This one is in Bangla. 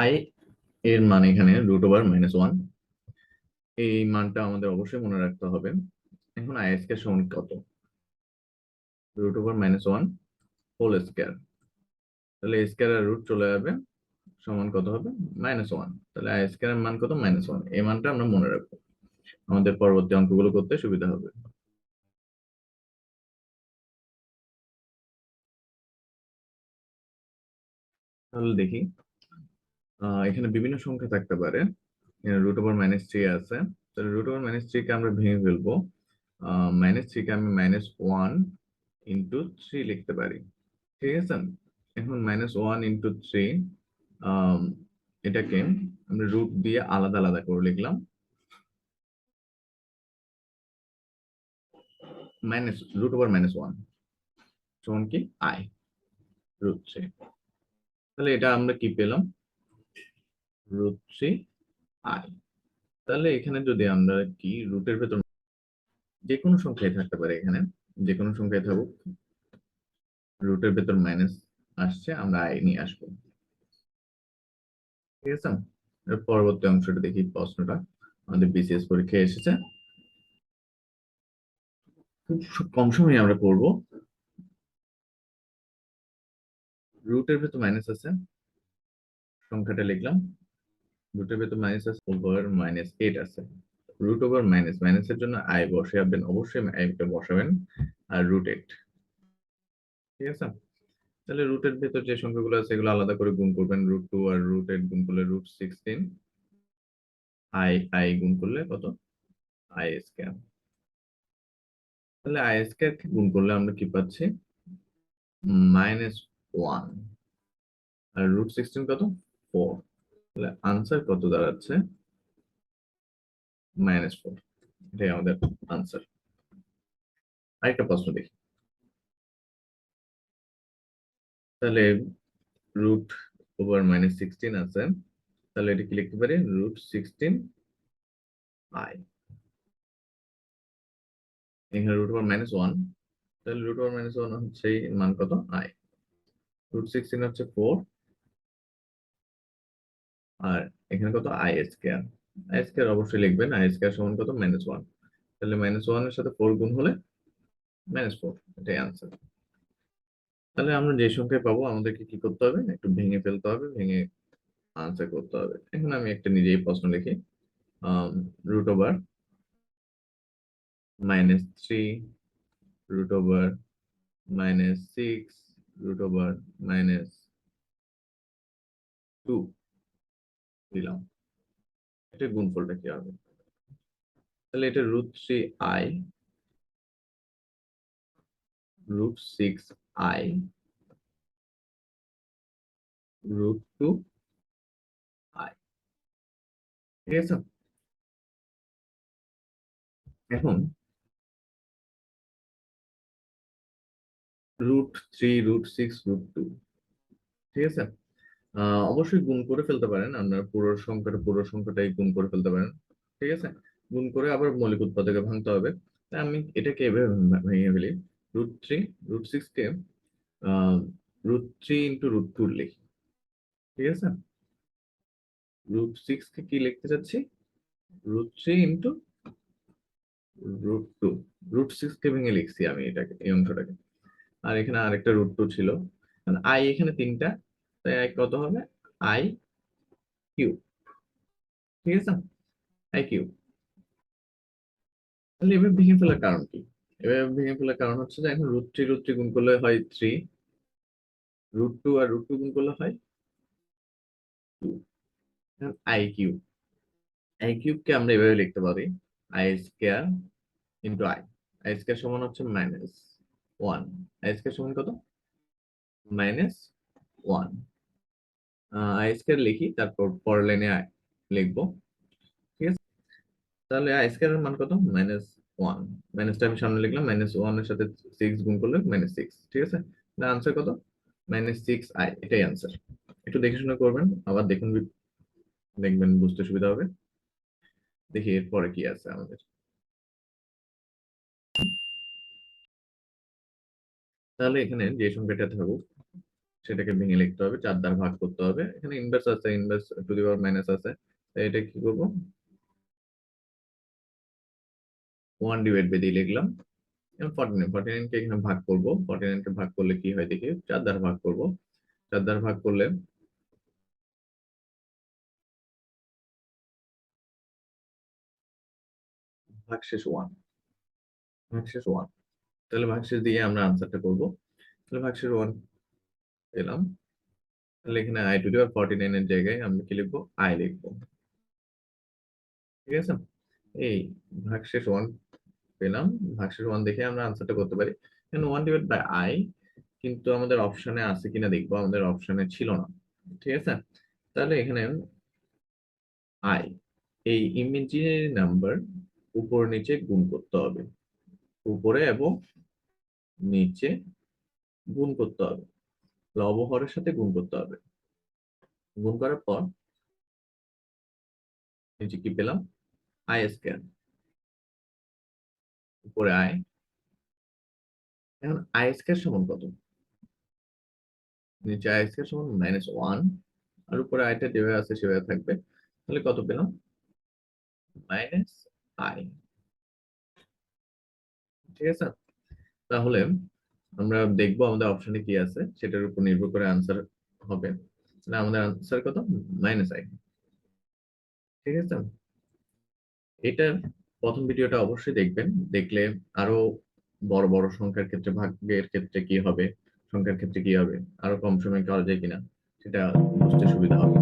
আই এর মান এখানে √(-1) এই মানটা আমাদের অবশ্যই মনে রাখতে হবে। এখন আই স্কয়ার সমান কত? √(-1) হোল স্কয়ার। তাহলে স্কয়ার আর রুট চলে যাবে, সমান কত হবে? -1। তাহলে আই স্কয়ার এর মান কত? -1। এই মানটা আমরা মনে রাখবো, আমাদের পরবর্তী অঙ্কগুলো করতে সুবিধা হবে। তাহলে দেখি, এখানে বিভিন্ন সংখ্যা থাকতে পারে। √(-3) আছে, তাহলে √(-3) কে আমরা ভেঙে ফেলবো। -3 কে আমি -1 ইন্টু 3 লিখতে পারি, ঠিক আছে। এখন -1 ইন্টু 3, এটাকে আমরা রুট দিয়ে আলাদা আলাদা করে লিখলাম। √(-1) সমান কি? আই √3। তাহলে এটা আমরা কি পেলাম? √3i। তাহলে এখানে যদি আমরা কি রুটের ভেতর যে কোনো সংখ্যায় থাকতে পারে, এখানে যে কোনো সংখ্যায় থাকুক, রুটের ভেতর মাইনাস আসছে, আমরা আই নিয়ে আসবো, ঠিক আছে। এর পরবর্তী অংশটা দেখি, প্রশ্নটা আমাদের বিসিএস পরীক্ষায় এসেছে, খুব কম সময়ে আমরা করব। রুটের ভেতর মাইনাস আছে, সংখ্যাটা লিখলাম। রুটের ভেতর মাইনাস আছে, ওভার -8 আছে। √(-) এর জন্য আই বসাবেন, অবশ্যই আইটা বসাবেন, আর √8, ঠিক আছে। তাহলে রুটের ভেতর যে সংখ্যাগুলো আছে এগুলো আলাদা করে গুণ করবেন। √2 আর √8 গুণ করলে √16, আই গুণ করলে কত? I square. তাহলে আই স্কয়ার কে গুণ করলে আমরা কি পাচ্ছি? -1। আর √16 কত? 4। তাহলে আনসার কত দাঁড়াচ্ছে? -4। এটাই আমাদের আনসার। আরেকটা প্রশ্ন দেখি। তাহলে √(-16) আছে, তাহলে এটা কি লিখতে পারি? √16i। এখানে √(-1), তাহলে √(-1) হচ্ছে এই মান কত? আই। √16 হচ্ছে 4, আর এখানে কত? I square. আই স্কয়ার অবশ্যই লিখবেন, আই স্কয়ার সমান কত? -1। তাহলে -1 এর সাথে 4 গুণ হলে -4, এটাই আনসার। তাহলে আমরা যে সংখ্যায় পাবো আমাদেরকে কি করতে হবে? একটু ভেঙে ফেলতে হবে, ভেঙে আনসার করতে হবে। এখন আমি একটা নিজেই প্রশ্ন লিখি। √(-3), √(-6), √(-2) দিলাম। এটা গুণফলটা কি হবে? তাহলে এটা √3i, √6i, √2i, ঠিক আছে। এখন √3, √6, √2, ঠিক আছে। অবশ্যই গুণ করে ফেলতে পারেন, আপনার পুরো সংখ্যাটাই গুণ করে ফেলতে পারেন, ঠিক আছে। গুণ করে আবার মৌলিক উৎপাদকে ভাঙতে হবে। তাই আমি এটাকে এভাবে ভেঙে ফেলি। √3, √6 কে √3 ইন্টু √2 লিখি, ঠিক আছে। √6 কে কি লিখতে চাচ্ছি? √3 ইন্টু √2। √6 কে ভেঙে লিখছি আমি এটাকে, এই অংশটাকে। আর এখানে আরেকটা √2 ছিল, আই এখানে 3টা, তাই আই কত হবে? আই কিউব, ঠিক আছে। I cube. তাহলে এভাবে ভেঙে ফেলার কারণ কি? এভাবে ভেঙে ফেলার কারণ হচ্ছে যে এখন √3 গুণ করলে হয় 3, √2 আর √2 গুণ করলে হয় 2। আই কিউব, আই কিউব কে আমরা এভাবে লিখতে পারি, I square into I. I square সমান হচ্ছে -1। আই স্কয়ার সমান কত? -1। আই স্কয়ার লিখি, তারপর পরের লাইনে আই লিখবো, ঠিক আছে। তাহলে আই স্কয়ার এর মান কত? -1। মাইনাসটা আমি সামনে লিখলাম, -1 এর সাথে 6 গুণ করলে -6, ঠিক আছে। আনসার কত? -6i, এটাই আনসার। একটু দেখে শুনে করবেন, আবার দেখুন, দেখবেন বুঝতে সুবিধা হবে। দেখি এরপরে কি আছে আমাদের। তাহলে এখানে যে সংখ্যাটা থাকুক, সেটাকে ভেঙে লিখতে হবে, 4 দ্বারা ভাগ করতে হবে। এখানে ইনভার্স আছে, inverse to the power minus আছে, তাই এটা কি করবো, 1 দিয়ে লিখলাম। এখন 49 কে এখানে ভাগ করবো, 49 কে ভাগ করলে কি হয় দেখি, 4 দ্বারা ভাগ করবো, 4 দ্বারা ভাগ করলে ভাগশেষ 1, ভাগশেষ 1। তাহলে ভাগশেষ দিয়ে আমরা আনসারটা করবো। তাহলে ভাগশেষ 1 পেলাম। তাহলে এখানে আই টু দি পাওয়ার 49 এর জায়গায় আমরা কি লিখবো, আই লিখবো। ঠিক আছে, এই ভাগশেষ 1 পেলাম। ভাগশেষ 1 দেখে আমরা আনসারটা করতে পারি। এখানে 1/i, কিন্তু আমাদের অপশনে আছে কিনা দেখবো, আমাদের অপশনে ছিল না। ঠিক আছে, তাহলে এখানে আই, এই ইমেজিনারি নাম্বার উপর নিচে গুণ করতে হবে, উপরে এবং নিচে গুণ করতে হবে, লব হরের সাথে গুণ করতে হবে। গুণ করার পর নিচে কি পেলাম, আই স্কয়ার, উপরে আই। এখন আই স্কয়ার সমান কত, নিচে আই স্কয়ার সমান -1, আর উপরে আইটা যেভাবে আছে সেভাবে থাকবে। তাহলে কত পেলাম, -i। ঠিক আছে, তাহলে আমরা দেখবো আমাদের অপশনে কি আছে, সেটার উপর নির্ভর করে আনসার হবে। তাহলে আমাদের আনসার কত, -i। ঠিক আছে, এটার প্রথম ভিডিওটা অবশ্যই দেখবেন, দেখলে আরো বড় বড় সংখ্যার ক্ষেত্রে, ভাগের ক্ষেত্রে কি হবে, সংখ্যার ক্ষেত্রে কি হবে, আরো কম সময় করা যায় কিনা সেটা বুঝতে সুবিধা হবে।